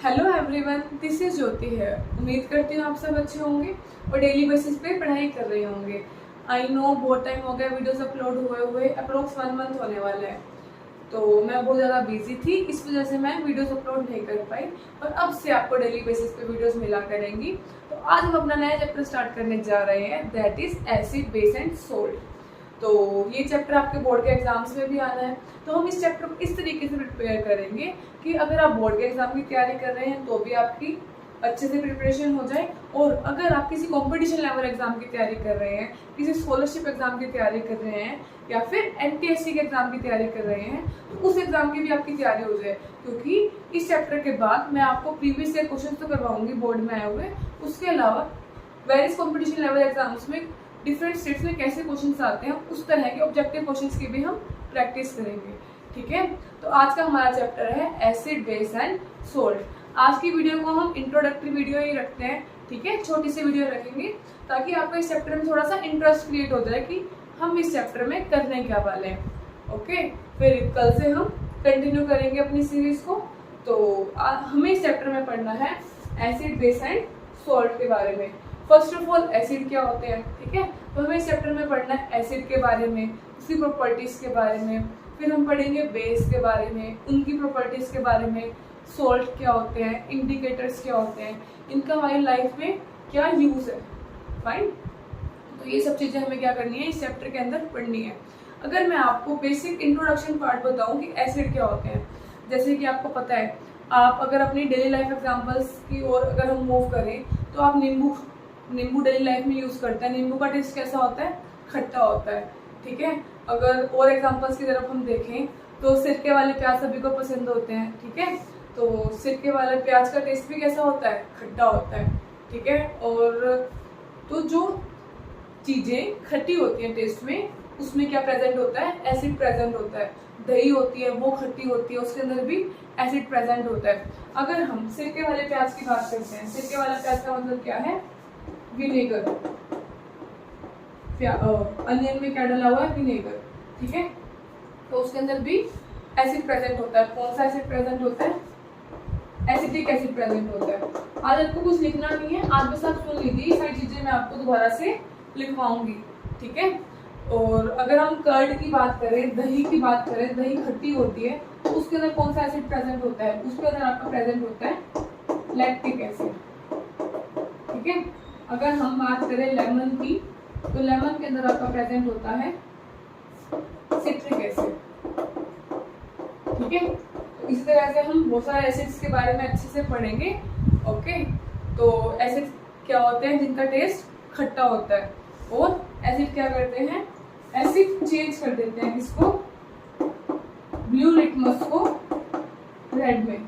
Hello everyone, this is ज्योति है। उम्मीद करती हूँ आप सब अच्छे होंगे और डेली बेसिस पे पढ़ाई कर रहे होंगे। आई नो बहुत टाइम हो गया वीडियोस अपलोड हुए अप्रोक्स 1 मंथ होने वाला है, तो मैं बहुत ज़्यादा बिजी थी, इस वजह से मैं वीडियोस अपलोड नहीं कर पाई। और अब से आपको डेली बेसिस पे वीडियोस मिला करेंगी। तो आज हम अपना नया चैप्टर स्टार्ट करने जा रहे हैं, that is acid, base and salt. तो ये चैप्टर आपके बोर्ड के एग्जाम्स में भी आना है, तो हम इस चैप्टर को इस तरीके से प्रिपेयर करेंगे कि अगर आप बोर्ड के एग्जाम की तैयारी कर रहे हैं तो भी आपकी अच्छे से प्रिपरेशन हो जाए, और अगर आप किसी कंपटीशन लेवल एग्जाम की तैयारी कर रहे हैं, किसी स्कॉलरशिप एग्जाम की तैयारी कर रहे हैं, या फिर NTSC के एग्जाम की तैयारी कर रहे हैं, तो उस एग्जाम की भी आपकी तैयारी हो जाए। क्योंकि इस चैप्टर के बाद मैं आपको प्रीवियस ईयर क्वेश्चन तो करवाऊंगी बोर्ड में आए हुए, उसके अलावा वेरियस कंपटीशन लेवल एग्जाम्स में डिफरेंट स्टेट्स में कैसे क्वेश्चंस आते हैं, उस तरह के ऑब्जेक्टिव क्वेश्चंस की भी हम प्रैक्टिस करेंगे। ठीक है, तो आज का हमारा चैप्टर है एसिड, बेस एंड सोल्ट। आज की वीडियो को हम इंट्रोडक्टरी वीडियो ही रखते हैं, ठीक है, छोटी सी वीडियो रखेंगे ताकि आपको इस चैप्टर में थोड़ा सा इंटरेस्ट क्रिएट हो जाए कि हम इस चैप्टर में करने क्या वाले हैं। ओके, फिर कल से हम कंटिन्यू करेंगे अपनी सीरीज को। तो हमें इस चैप्टर में पढ़ना है एसिड, बेस एंड सोल्ट के बारे में। फर्स्ट ऑफ ऑल एसिड क्या होते हैं, ठीक है, तो हमें इस चैप्टर में पढ़ना है एसिड के बारे में, उसकी प्रॉपर्टीज के बारे में। फिर हम पढ़ेंगे बेस के बारे में, उनकी प्रॉपर्टीज के बारे में। सोल्ट क्या होते हैं, इंडिकेटर्स क्या होते हैं, इनका हमारी लाइफ में क्या यूज है। फाइन, तो ये सब चीजें हमें क्या करनी है, इस चैप्टर के अंदर पढ़नी है। अगर मैं आपको बेसिक इंट्रोडक्शन पार्ट बताऊं कि एसिड क्या होते हैं, जैसे कि आपको पता है, आप अगर अपनी डेली लाइफ एग्जाम्पल्स की ओर अगर हम मूव करें तो आप नींबू डेली लाइफ में यूज करते हैं। नींबू का टेस्ट कैसा होता है, खट्टा होता है। ठीक है, अगर और एग्जांपल्स की तरफ हम देखें तो सिरके वाले प्याज सभी को पसंद होते हैं। ठीक है, तो सिरके वाले प्याज का टेस्ट भी कैसा होता है, खट्टा होता है। ठीक है, और तो जो चीजें खट्टी होती हैं टेस्ट में, उसमें क्या प्रेजेंट होता है, एसिड प्रेजेंट होता है। दही होती है वो खट्टी होती है, उसके अंदर भी एसिड प्रेजेंट होता है। अगर हम सिरके वाले प्याज की बात करते हैं, सिरके वाला प्याज का मतलब क्या है, विनेगर। अनियन में क्या डला हुआ है, विनेगर। ठीक है, तो उसके अंदर भी एसिड प्रेजेंट होता है। कौन सा एसिड प्रेजेंट होता है, एसिडिक एसिड प्रेजेंट होता है। आज आपको कुछ लिखना नहीं है, आज बस आप सुन लीजिए, ये सारी चीजें मैं आपको दोबारा से लिखवाऊंगी। ठीक है, और अगर हम कर्ड की बात करें, दही की बात करें, दही खट्टी होती है, तो उसके अंदर कौन सा एसिड प्रेजेंट होता है, उसके अंदर आपका प्रेजेंट होता है लैक्टिक एसिड। ठीक है, अगर हम बात करें लेमन की, तो लेमन के अंदर आपका प्रेजेंट होता है सिट्रिक एसिड। ठीक है, तो इस तरह से हम बहुत सारे एसिड्स के बारे में अच्छे से पढ़ेंगे। ओके, तो एसिड क्या होते हैं, जिनका टेस्ट खट्टा होता है, और एसिड क्या करते हैं, एसिड चेंज कर देते हैं किसको, ब्लू लिटमस को रेड में।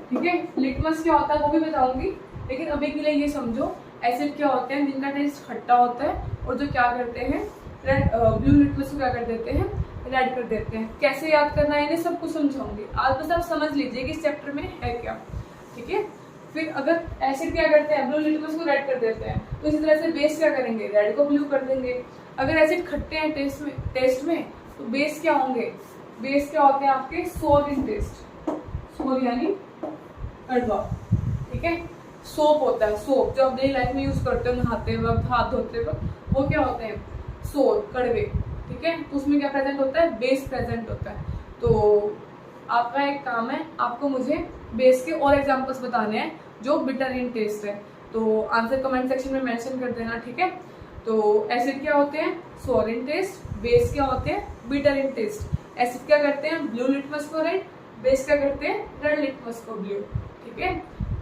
ठीक है, लिटमस क्या होता है वो भी बताऊंगी, लेकिन अभी के लिए ये समझो एसिड क्या होते हैं, जिनका टेस्ट खट्टा होता है, और जो क्या करते हैं, रेड ब्लू लिटमस को क्या कर देते हैं, रेड कर देते हैं। कैसे याद करना है, इन्हें सब कुछ समझाऊंगी। आज बस आप समझ लीजिए कि इस चैप्टर में है क्या। ठीक है, फिर अगर एसिड क्या करते हैं, ब्लू लिटमस को रेड कर देते हैं, तो इसी तरह से बेस क्या करेंगे, रेड को ब्लू कर देंगे। अगर एसिड खट्टे हैं टेस्ट में तो बेस क्या होंगे, बेस क्या होते हैं आपके, सोर इन टेस्ट, सोर यानी कड़वा। ठीक है, सोप होता है, सोप जो आप डेली लाइफ में यूज करते हो, नहाते वक्त, हाथ धोते वक्त, वो क्या होते हैं, सोर, कड़वे। ठीक है, तो उसमें क्या प्रेजेंट होता है, बेस प्रेजेंट होता है। तो आपका एक काम है, आपको मुझे बेस के और एग्जांपल्स बताने हैं जो बिटर इन टेस्ट है, तो आंसर कमेंट सेक्शन में मेंशन कर देना। ठीक है, तो एसिड क्या होते हैं, सोर इन टेस्ट, बेस क्या होते हैं, बिटर इन टेस्ट। एसिड क्या करते हैं, ब्लू लिटमस को रेड, बेस क्या करते हैं, रेड लिटमस को ब्लू। ठीक है,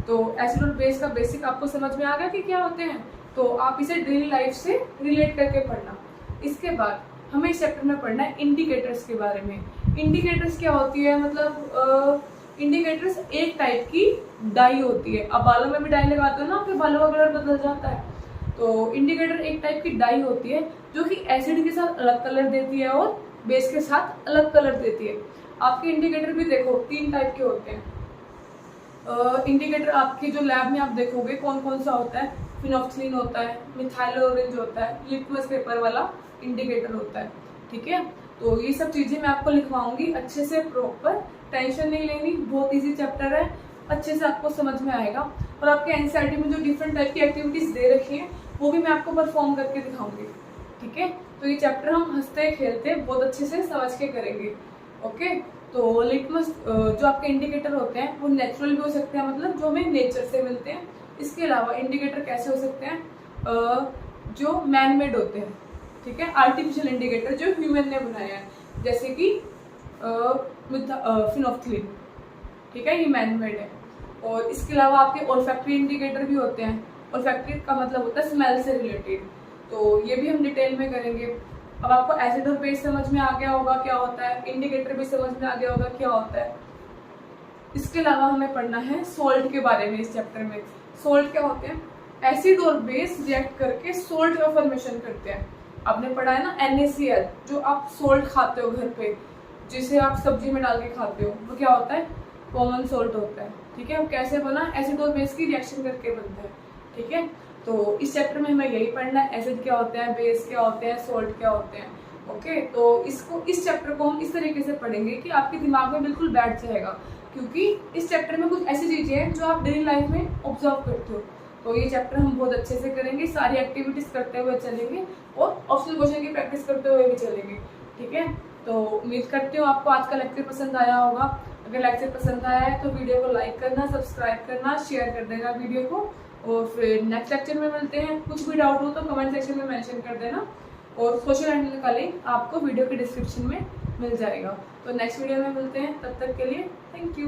तो एसिड और बेस का बेसिक आपको समझ में आ गया कि क्या होते हैं, तो आप इसे डेली लाइफ से रिलेट करके पढ़ना। इसके बाद हमें इस चैप्टर में पढ़ना है इंडिकेटर्स के बारे में। इंडिकेटर्स क्या होती है, मतलब इंडिकेटर्स एक टाइप की डाई होती है। आप बालों में भी डाई लगाते हो ना, आपके बालों का कलर बदल जाता है, तो इंडिकेटर एक टाइप की डाई होती है जो कि एसिड के साथ अलग कलर देती है और बेस के साथ अलग कलर देती है। आपके इंडिकेटर भी देखो 3 टाइप के होते हैं। इंडिकेटर आपकी जो लैब में आप देखोगे कौन कौन सा होता है, फिनोक्सिलिन होता है, मिथाइल ऑरेंज होता है, लिटमस पेपर वाला इंडिकेटर होता है। ठीक है, तो ये सब चीजें मैं आपको लिखवाऊंगी अच्छे से प्रॉपर। टेंशन नहीं लेनी, बहुत इजी चैप्टर है, अच्छे से आपको समझ में आएगा। और आपके एनसीईआरटी में जो डिफरेंट टाइप की एक्टिविटीज दे रखी हैं वो भी मैं आपको परफॉर्म करके दिखाऊंगी, ठीक है। तो ये चैप्टर हम हंसते खेलते बहुत अच्छे से समझ के करेंगे, ओके। तो लिटमस जो आपके इंडिकेटर होते हैं वो नेचुरल भी हो सकते हैं, मतलब जो हमें नेचर से मिलते हैं। इसके अलावा इंडिकेटर कैसे हो सकते हैं, जो मैन मेड होते हैं, ठीक है, आर्टिफिशियल इंडिकेटर जो ह्यूमन ने बनाया है, जैसे कि फिनोफ्थलीन, ठीक है, ये मैन मेड है। और इसके अलावा आपके ओल्फैक्टरी इंडिकेटर भी होते हैं। ओल्फैक्टरी का मतलब होता है स्मेल से रिलेटेड, तो ये भी हम डिटेल में करेंगे। अब आपको एसिड और बेस समझ में आ गया होगा क्या होता है, इंडिकेटर भी समझ में आ गया होगा क्या होता है। इसके अलावा हमें पढ़ना है सोल्ट के बारे में इस चैप्टर में। सोल्ट क्या होते हैं, एसिड और बेस रिएक्ट करके सोल्ट का फॉर्मेशन करते हैं। आपने पढ़ा है ना NaCl, जो आप सोल्ट खाते हो घर पे, जिसे आप सब्जी में डाल के खाते हो, वो क्या होता है, कॉमन सोल्ट होता है, ठीक है। वो कैसे बना, एसिड और बेस की रिएक्शन करके बनता है, ठीक है। तो इस चैप्टर में हमें यही पढ़ना है, एसिड क्या होते हैं, बेस क्या होते हैं, सोल्ट क्या होते हैं, ओके। तो इस चैप्टर को हम इस तरीके से पढ़ेंगे कि आपके दिमाग में बिल्कुल बैठ जाएगा, क्योंकि इस चैप्टर में कुछ ऐसी चीजें हैं जो आप डेली लाइफ में ऑब्जर्व करते हो। तो ये चैप्टर हम बहुत अच्छे से करेंगे, सारी एक्टिविटीज करते हुए चलेंगे और ऑप्शनल क्वेश्चन की प्रैक्टिस करते हुए भी चलेंगे, ठीक है। तो उम्मीद करती हूँ आपको आज का लेक्चर पसंद आया होगा। अगर लेक्चर पसंद आया है तो वीडियो को लाइक करना, सब्सक्राइब करना, शेयर कर देना वीडियो को। और फिर नेक्स्ट लेक्चर में मिलते हैं। कुछ भी डाउट हो तो कमेंट सेक्शन में मेंशन कर देना, और सोशल हैंडल का लिंक आपको वीडियो के डिस्क्रिप्शन में मिल जाएगा। तो नेक्स्ट वीडियो में मिलते हैं, तब तक के लिए थैंक यू।